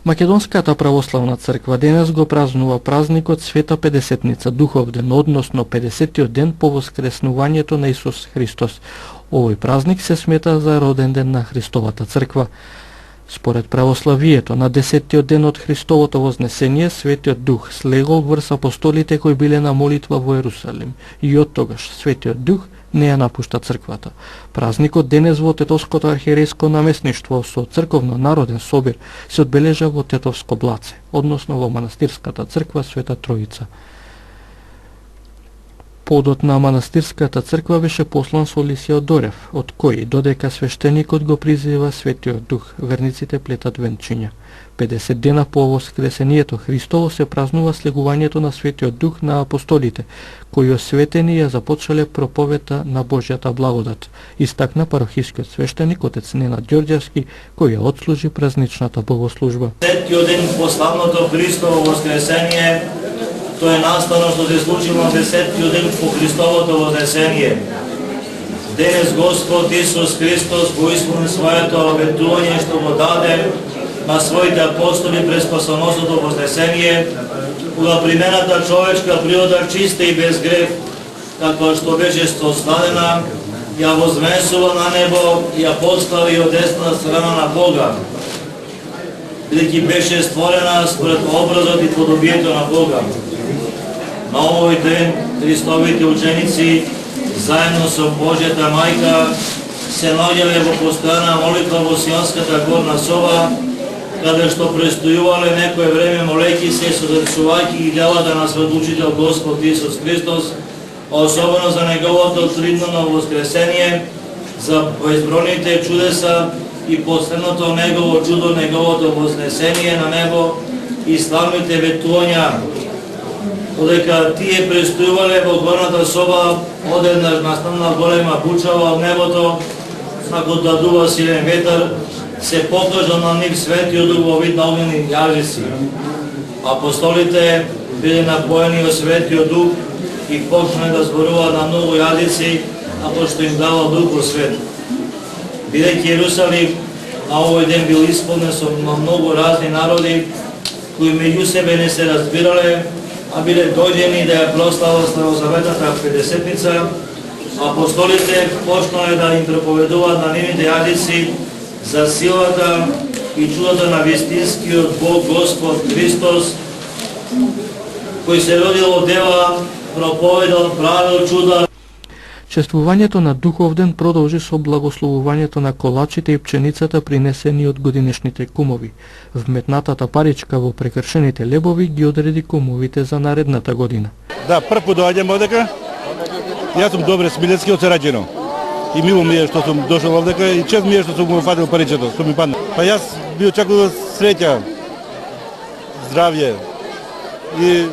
Македонската православна црква денес го празнува празникот Света Педесетница, духов ден, односно 50-тиот ден по воскреснувањето на Исус Христос. Овој празник се смета за роден ден на Христовата црква. Според православието, на 10-тиот ден од Христовото вознесение, Светиот Дух слегол врз апостолите кои биле на молитва во Ерусалим и оттогаш Светиот Дух не ја напушта црквата. Празникот денес во Тетовското архиерейско наместништво со црковно народен собир се одбележа во Тетовско Блаце, односно во манастирската црква Света Троица. Подот на манастирската црква беше послан со лисија од Дорев, од кој додека свештеникот го призива Светиот Дух, верниците плетат венчиња. 50 дена по воскресението Христово се празнува слегувањето на Светиот Дух на апостолите, кои осветени ја започнале проповета на Божјата благодат, истакна парохискиот свештеник отец Ненад Ѓорѓевски, кој ја отслужи празничната богослужба. 10-тиот ден по славното Христово воскресение, тоа е настано што се случило на 10-тиот ден по Христовото вознесение. Денес Господ Исус Христос го исполни своето обетување што го даде на своите апостоли през спасоносното вознесение, кога примената човечка природа чиста и без грех, како што беше создадена, ја вознесува на небо и ја постави од десна страна на Бога, бидејќи беше створена според образот и подобието на Бога. На овој ден Христовите ученици заедно со Божјата мајка се наоѓале во постојана молитва во Сионската горна соба, каде што престојувале некое време молејќи се созрцувајќи и делата на својот учител Господ Исус Христос, особено за неговото тридневно воскресение, за безбројните чудеса и последното негово чудо, неговото вознесение на небо и славните ветувања. Додека тие престојувале во горната соба, одеднаш настана голема бучава од небото, како да дува силен ветар, се покажа на нив Светиот Дух во вид на огнени јажици. Апостолите биле напоени од Светиот Дух и почнале да зборуваат на многу јазици, ако што им давал Духот Свет. Бидејќи Ерусалим на овој ден бил исполнен со многу разни народи, кои меѓу себе не се разбирале, а биле дојдени да ја прослават Старозаветната Педесетница, апостолите почнале да им проповедуваат на нивните јазици за силата и чудото на вистинскиот Бог Господ Христос, кој се родил од дева, проповедал, правил чуда. Чествувањето на Духов ден продолжи со благословувањето на колачите и пченицата принесени од годинешните кумови. Вметнатата паричка во прекршените лебови ги одреди кумовите за наредната година. Да, прв пат доаѓам овдека. Јас сум Добре Смилецки од Сараđено. И мило ми е што сум дошол овдека и чест ми е што сум го фатил паричето, што ми падна. Па јас би очекувал среќа, здравје и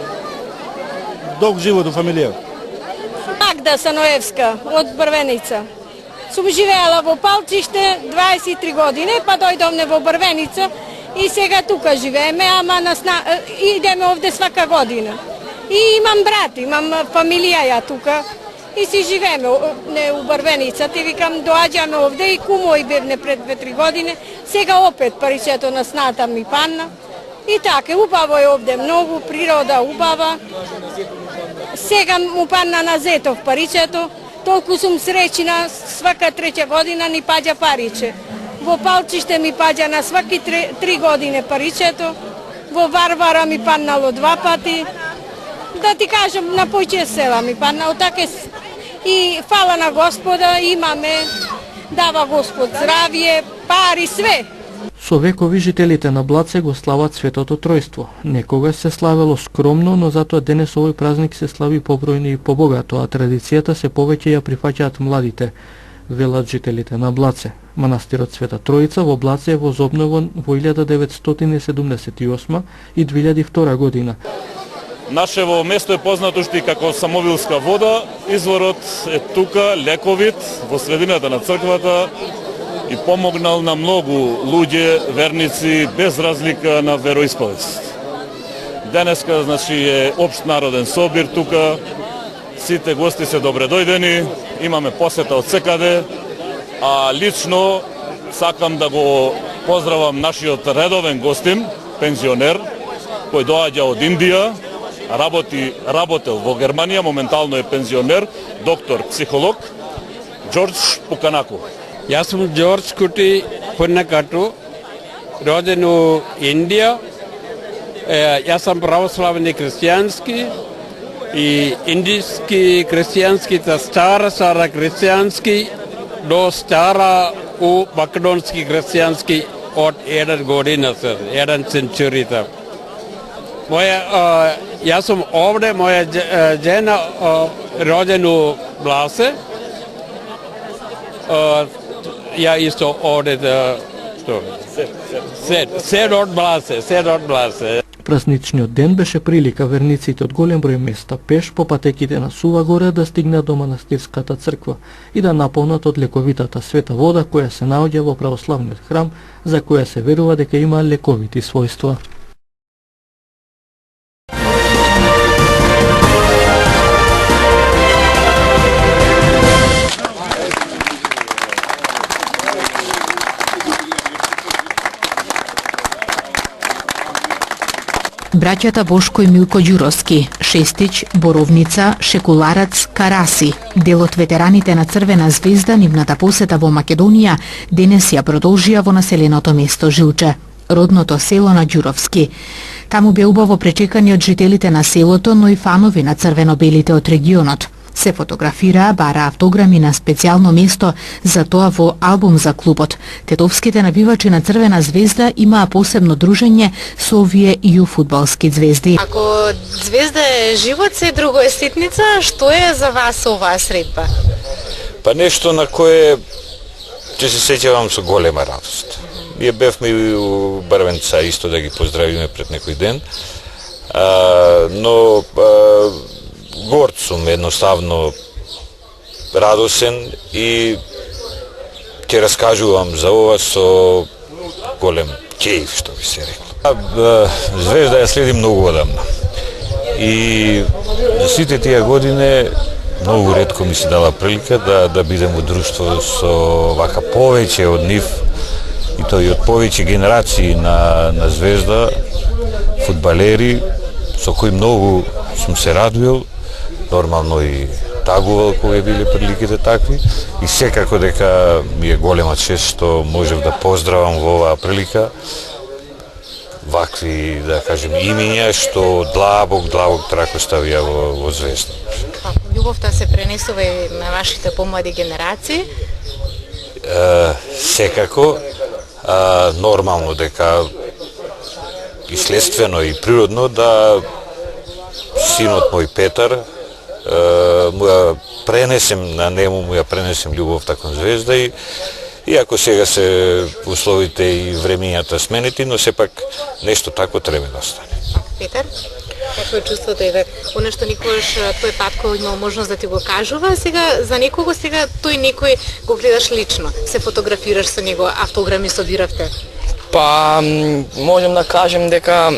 долг живот у фамилија. Магда Саноевска од Брвеница. Сум живеела во Палчиште 23 години, па дојдовме во Брвеница и сега тука живееме, ама идеме овде свака година. И имам брат, имам фамилија ја тука и си живееме не у Брвеница. Ти викам, доаѓаме овде и кумој бевне пред 2-3 години, сега опет паричето на сната ми падна. И така, убаво е овде многу, природа убава. Сега му падна на Зетов паричето, толку сум среќна, свака треќа година ни паѓа париче. Во Палчиште ми паѓа на сваки 3 години паричето, во Варвара ми паднало 2 пати. Да ти кажам, на поќе села ми паднало, така и фала на Господа, имаме, дава Господ здравје, пари, све. Со векови жителите на Блаце го слават Светото Тројство. Некогаш се славело скромно, но затоа денес овој празник се слави побројно и побогато, а традицијата се повеќе ја прифаќаат младите, велат жителите на Блаце. Манастирот Света Троица во Блаце е возобновен во 1978 и 2002 година. Нашево место е познато уште како Самовилска вода, изворот е тука, лековит, во средината на црквата, и помогнал на многу луѓе, верници, без разлика на вероисповест. Денеска, значи, е општ народен собир тука, сите гости се добре дојдени, имаме посета од секаде, а лично сакам да го поздравам нашиот редовен гостин, пензионер кој доаѓа од Индија, работел во Германија, моментално е пензионер, доктор, психолог, Джордж Пуканаку. Јас сум Джордж Кути Пунакату, роден у Индија. Јас сам православни христијански и индијски христијански, стара христијански до стара у македонски христијански од 1 година, 1 ценчурита. Јас сум овде, моја жена роден у Бласе. Ја исто овде сед од Бласе. Празничниот ден беше прилика верниците од голем број места пеш по патеките на Сува горе да стигнат до манастирската црква и да наполнат од лековитата света вода која се наоѓа во православниот храм, за која се верува дека има лековити својства. Браќата Бошко и Милко Ѓуровски, Шестич, Боровница, Шекуларац, Караси, дел од ветераните на Црвена звезда, нивната посета во Македонија денес ја продолжија во населеното место Жилче, родното село на Ѓуровски. Таму бе убаво пречекани од жителите на селото, но и фанови на црвено-белите од регионот. Се фотографираа, бара автограми на специјално место, за тоа во албум за клубот. Тетовските набивачи на Црвена звезда имаа посебно дружење со овие ју фудбалски звезди. Ако звезда е живот, се друго е ситница, што е за вас оваа средба? Па нешто на кое ќе се сеќавам со голема радост. Ние бевме и у Брвенца исто да ги поздравиме пред некој ден, но горд сум, едноставно радосен и ќе раскажувам за ова со голем кејф, што би се рекло. Звезда ја следи многу одамна и за сите тие години многу ретко ми се дава прилика да бидем во друштво со вака повеќе од нив и тоа и од повеќе генерации на Звезда, фудбалери со кои многу сум се радувал. Нормално и тагувал кога биле приликите такви и секако дека ми е голема чест што можев да поздравам во оваа прилика вакви, да кажем, имиња што длабок трак оставија во Звезда. Љубовта се пренесува и на вашите помлади генерации? Секако, нормално дека и следствено и природно да синот мој Петар му ја пренесем на нему, му ја пренесем љубовта кон Звезда и иако сега се условите и времењата сменети, но сепак нешто тако треба да стане. Петар, какво е чувството и оно што никогаш тој татко имал можност да ти го кажува, сега за некого сега тој некој го гледаш лично, се фотографираш со него, автограми собиравте? Па можам да кажем дека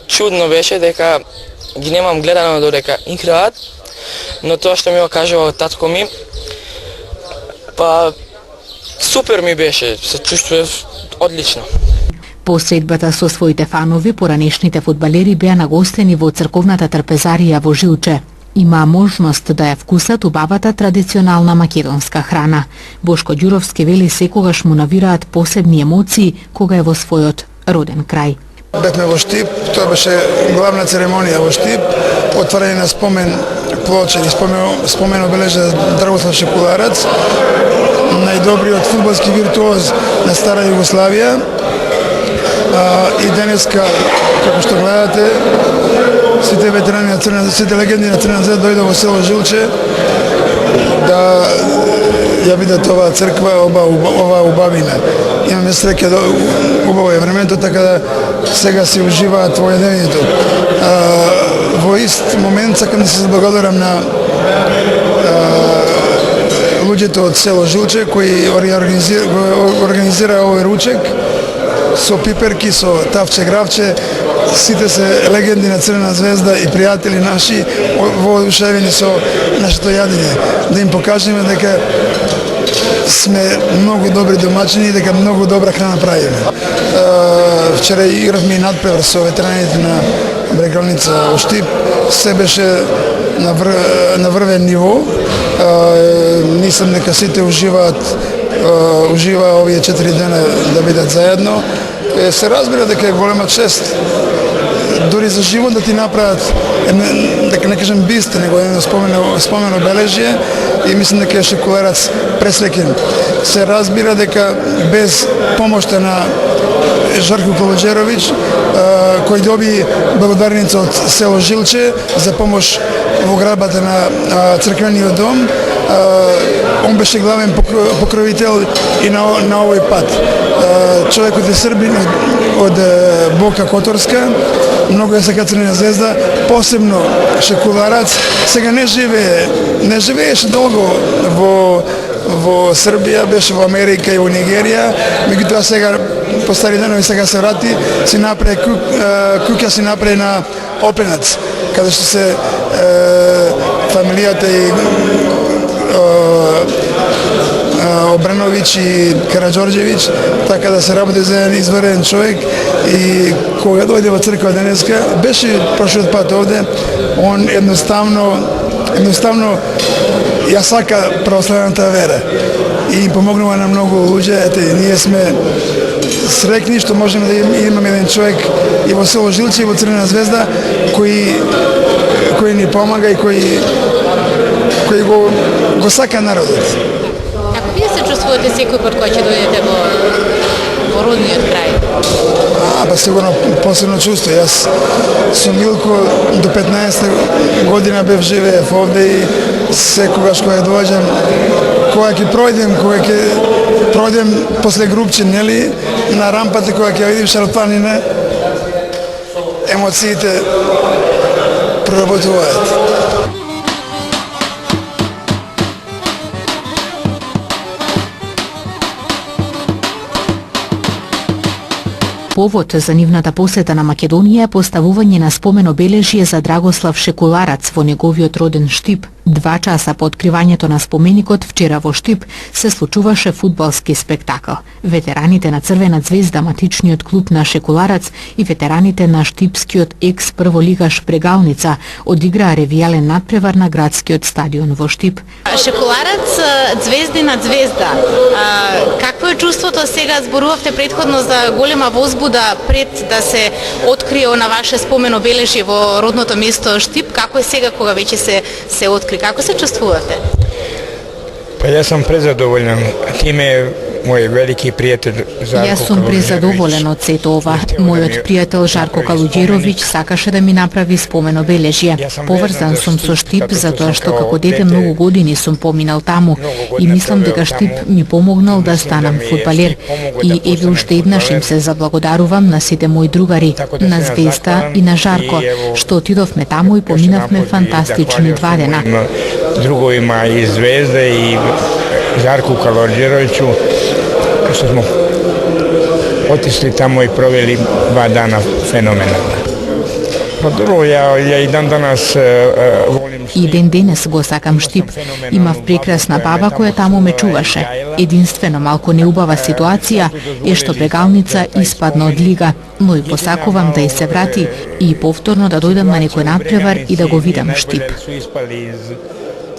чудно беше дека ги немам гледано додека играат, но тоа што ми го кажува татко ми, па супер ми беше, се чувствував одлично. По средбата со своите фанови, поранешните фудбалери беа нагостени во црковната трпезарија во Жилче. Има можност да ја вкусат убавата традиционална македонска храна. Бошко Ѓуровски вели секогаш му навираат посебни емоции кога е во својот роден крај. Бевме во Штип, тоа беше главна церемонија во Штип, отварање на спомен плоча и спомен обележа Драгослав Шекуларац, најдобриот фудбалски виртуоз на стара Југославија. И денеска, како што гледате, сите ветерани на Црвена, сите легенди на Црвена звезда дојдоа во село Жилче да ја видат оваа црква, оваа убавина. Имаме среќа да убаво е времето, така да сега се уживаат во едењето. Во ист момент сакам да се заблагодарам на луѓето од село Жилче кои организира овој ручек со пиперки, со тавче, гравче. Сите се легенди на Црвена звезда и пријатели наши воодушевени со нашето јадење. Да им покажеме дека сме многу добри домаќини и дека многу добра храна правиме. вчера игравме и надпревар со ветераните на Брегалница Оштип. Се беше на врвен ниво. Мислам дека сите ужива овие 4 дена да бидат заедно. Се разбира дека е голема чест дури за живот да ти направат, дека не кажем бист, него едно спомен обележие и мислам дека е Шекуларац пресреќен. Се разбира дека без помошта на Жарко Калуџеровиќ, кој доби благодарница од село Жилче за помош во градбата на црквениот дом, он беше главен покровител и на овој пат. Човекот е србин од Бока Которска, многу ја сака Црвена звезда, посебно Шекуларац. Сега не живееше долго во Србија, беше во Америка и во Нигерија, меѓутоа сега по стари денови сега се врати, си направи куќа си направи на Опенац, каде што се фамилијата и Обрановиќ и Караџорџевиќ, така да се работи за еден изварен човек и кога дојде во црква денеска, беше прошлиот пат овде, он едноставно ја сака православната вера и им помогнува на многу луѓе. Ете, ние сме среќни што можеме да имаме еден човек и во село Жилче и во Црвена звезда кој ни помага и кој го сака народот. Како вие се чувствувате секој пат кога ќе дојдете во родниот крај? Па сигурно посебно чувство. Јас со Милко до 15 година бев живеев овде и секогаш кога доаѓам, кога ќе пројдем после Грубче, нели, на рампата кога ќе видим Шарпланина, емоциите проработуваат. Повод за нивната посета на Македонија е поставување на спомен обележје за Драгослав Шекуларац во неговиот роден Штип. 2 часа по откривањето на споменикот вчера во Штип се случуваше фудбалски спектакл. Ветераните на Црвена звезда, матичниот клуб на Шекуларац и ветераните на штипскиот екс-прволигаш Брегалница одиграа ревијален надпревар на градскиот стадион во Штип. Шекуларац, звездина звезда. Какво е чувството сега? Зборувавте претходно за голема возбуда пред да се открие на ваше спомен обележје во родното место Штип. Како е сега кога веќе се откри? Како се чувствувате? Па јас сум презадоволен. Тиме мој велики пријател Жарко Калуџеровиќ. Јас сум презадоволен од сето ова. Мојот пријател Жарко Калуџеровиќ сакаше да ми направи спомен обележје. Поврзан сум со Штип затоа што како дете многу години сум поминал таму и мислам дека Штип ми помогнал да станам фудбалер. И еве уште еднаш им се заблагодарувам на сите мои другари, на Звезда и на Жарко, што отидовме таму и поминавме фантастични 2 дена. Друговима и Звезда и Жарку Калуџеровиќу, што смо отишли тамо и провели 2 дана феноменално. Па друго, ја и дан данас волим Штип. И ден денес го сакам Штип. Имав прекрасна баба која таму ме чуваше. Единствено малку неубава ситуација е што Брегалница испадна од лига, но и посакувам да и се врати и повторно да дојдам на некој надпревар и да го видам Штип.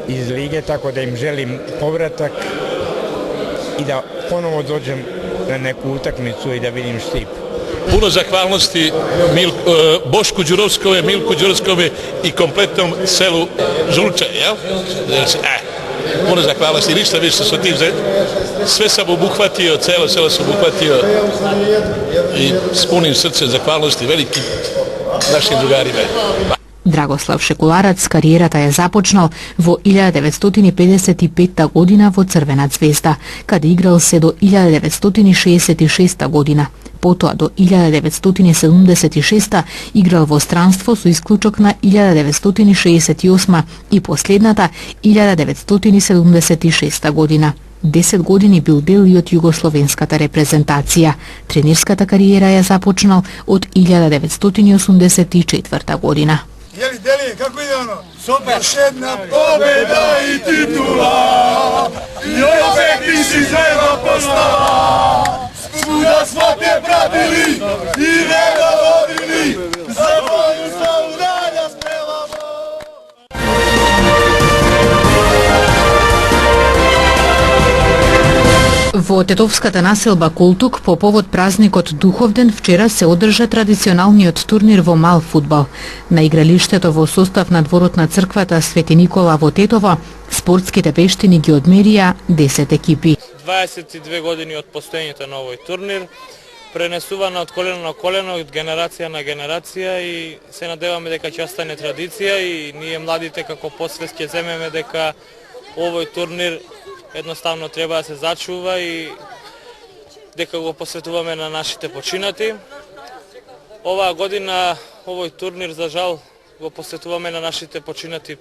Из лиге, така да им желим повратак и да поново доđem на неку утакмицу и да видим Штип. Puno zahvalnosti Bošku Đurovskome, Milku Đurovskome i kompletnom selu Žulče, jel? Puno zahvalnosti, ništa više sa tim. Sve sam obuhvatio, celo selo sam obuhvatio i s punim srcem zahvalnosti velikim našim drugarima. Драгослав Шекуларац кариерата ја започнал во 1955 година во Црвена звезда, каде играл се до 1966 година. Потоа до 1976 играл во странство со исклучок на 1968 и последната 1976 година. 10 години бил дел и од југословенската репрезентација. Тренерската кариера ја започнал од 1984 година. Jeli, Deli, kako ide ono? Super! Još jedna pobjeda i titula, i opet ti si zrela postava. da smo te pratili i ne dovodili, za moju slavu dalja spevamo. Во тетовската населба Култук по повод празникот Духовден вчера се одржа традиционалниот турнир во мал фудбал. На игралиштето во состав на дворот на црквата Свети Никола во Тетово, спортските пештини ги одмерија 10 екипи. 22 години од постоењето на овој турнир, пренесувано од колено на колено, од генерација на генерација и се надеваме дека ќе остане традиција и ние младите како посвест ќе земеме дека овој турнир едноставно треба да се зачува и дека го посветуваме на нашите починати. Оваа година овој турнир за жал го посветуваме на нашите починати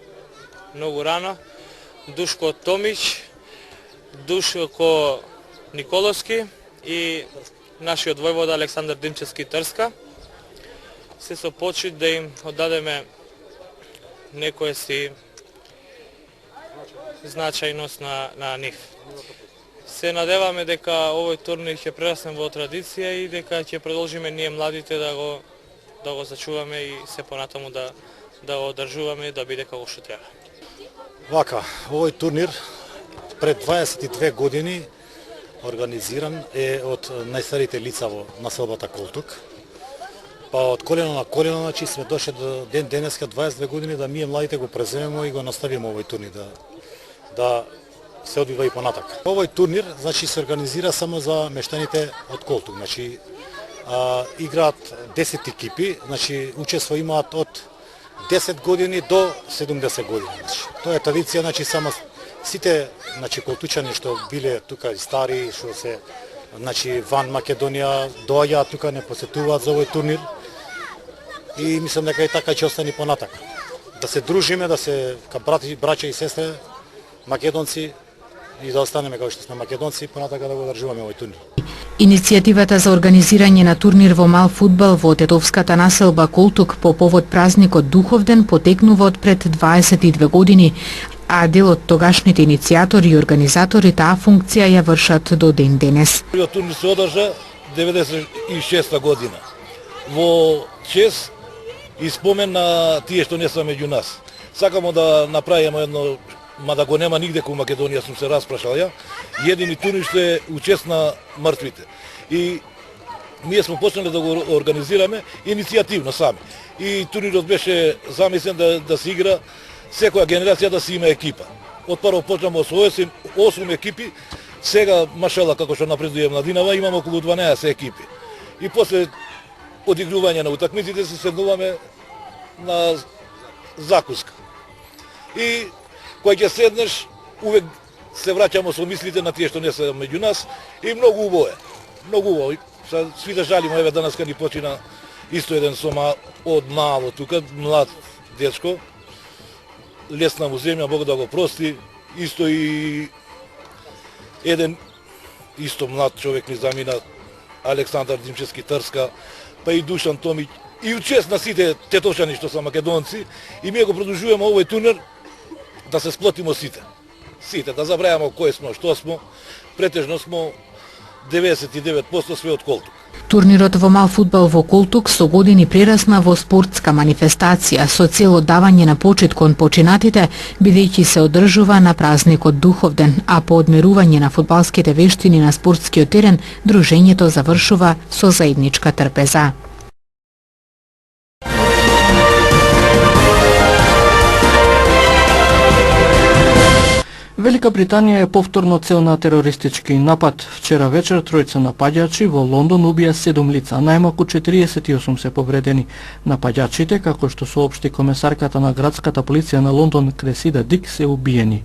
многу рано. Душко Томич, Душко Николовски и нашиот војвода Александар Димчевски Трска. Се со почит да им оддадеме некоја си значајност на нив. Се надеваме дека овој турнир ќе прерасне во традиција и дека ќе продолжиме ние младите да го зачуваме и се понатаму да го одржуваме и да биде како што треба. Вака, овој турнир пред 22 години организиран е од најстарите лица во населбата Култук. Па од колено на колено, значи сме дошли до денеска 22 години да ние младите го преземеме и го наставиме овој турнир да се одвива и понатак. Овој турнир значи се организира само за мештаните од Култук. Значи играат 10 екипи, значи учество имаат од 10 години до 70 години. Значи, тоа е традиција, значи само сите значи колтучани што биле тука и стари, што се значи ван Македонија доаѓаат тука, не посетуваат за овој турнир. И мислам дека и така ќе остане понатак. Да се дружиме, да се браќа и сестри македонци и да останеме како што сме македонци, понатака да го одржуваме овој турнир. Иницијативата за организирање на турнир во мал фудбал во тетовската населба Култук по повод празникот Духовден потекнува од пред 22 години, а дел од тогашните иницијатори и организатори таа функција ја вршат до ден денес. Првиот турнир се одржа 96 година во чест и спомен на тие што не се меѓу нас. Сакамо да направиме едно, мада го нема нигде во Македонија, сум се распрашал ја, едини турнир што е у чест на мртвите. И ние сме почнали да го организираме иницијативно сами. И турнирот беше замислен да се игра секоја генерација да си има екипа. Од прво почнемо со 8 екипи, сега машала како што напредuje младинава имаме околу 12 екипи. И после одигрување на утакмиците се седнуваме на закуска. И кога ќе седнеш, увек се враќамо со мислите на тие што не се меѓу нас и многу убаво е. Многу убаво. Сви да жалимо, еве данаска ни почина исто еден сома од мало тука, млад дечко. Лесна му земја, Бог да го прости. Исто и еден исто млад човек ни замина, Александар Димчевски Трска, па и Душан Томич. И у чест на сите тетовчани што се македонци, и ние го продолжуваме овој турнир да се сплотимо сите. Сите, да забраваме кој сме, што сме. Претежно сме 99% све од Култук. Турнирот во мал фудбал во Култук со години прерасна во спортска манифестација со цел оддавање на почит кон починатите, бидејќи се одржува на празникот Духовден, а по одмерување на фудбалските вештини на спортскиот терен, дружењето завршува со заедничка трпеза. Велика Британија е повторно цел на терористички напад. Вчера вечер тројца напаѓачи во Лондон убија 7 лица, најмалку 48 се повредени. Напаѓачите, како што соопшти комесарката на градската полиција на Лондон Кресида Дик, се убиени.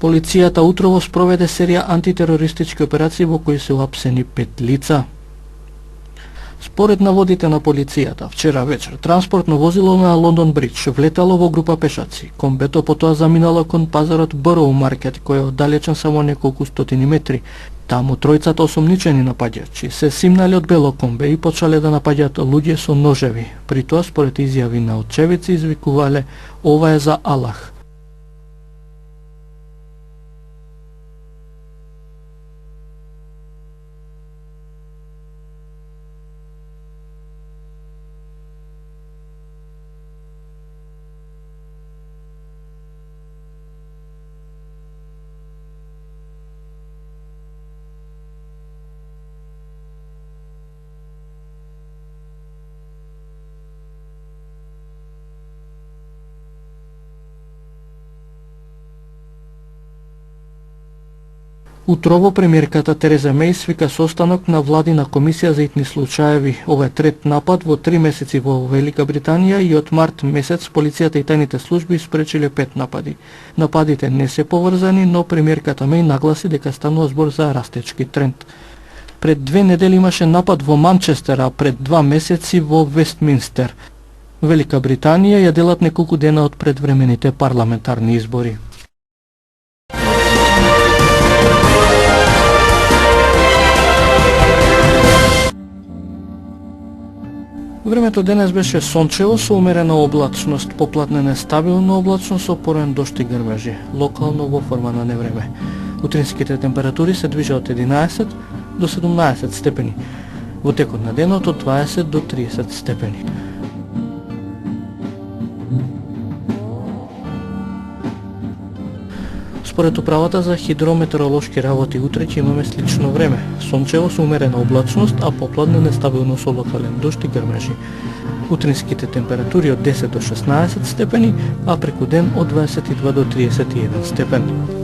Полицијата утрово спроведе серија антитерористички операции во кои се уапсени 5 лица. Според наводите на полицијата, вчера вечер транспортно возило на Лондон Бридж влетало во група пешаци. Комбето потоа заминало кон пазарот Бороу Маркет, кој е оддалечен само неколку стотини метри. Таму тројцата осомничени напаѓачи се симнале од бело комбе и почале да напаѓаат луѓе со ножеви. При тоа, според изјави на очевидци, извикувале "Ова е за Аллах". Утрово премиерката Тереза Меј свика состанок на владина комисија за итни случаеви. Ова е трет напад во 3 месеци во Велика Британија и од март месец полицијата и тајните служби спречиле 5 напади. Нападите не се поврзани, но премиерката Меј нагласи дека станува збор за растечки тренд. Пред 2 недели имаше напад во Манчестер, а пред 2 месеци во Вестминстер. Велика Британија ја делат неколку дена од предвремените парламентарни избори. Времето денес беше сончево со умерена облачност, поплатна нестабилна облачност со порен дожд и грмежи, локално во форма на невреме. Утринските температури се движат од 11 до 17 степени, во текот на денот од 20 до 30 степени. Според управата за хидрометеоролошки работи утре ќе имаме слично време. Сончево со умерена облачност, а попладне нестабилно со локален дожд и грмежи. Утринските температури од 10 до 16 степени, а преку ден од 22 до 31 степени.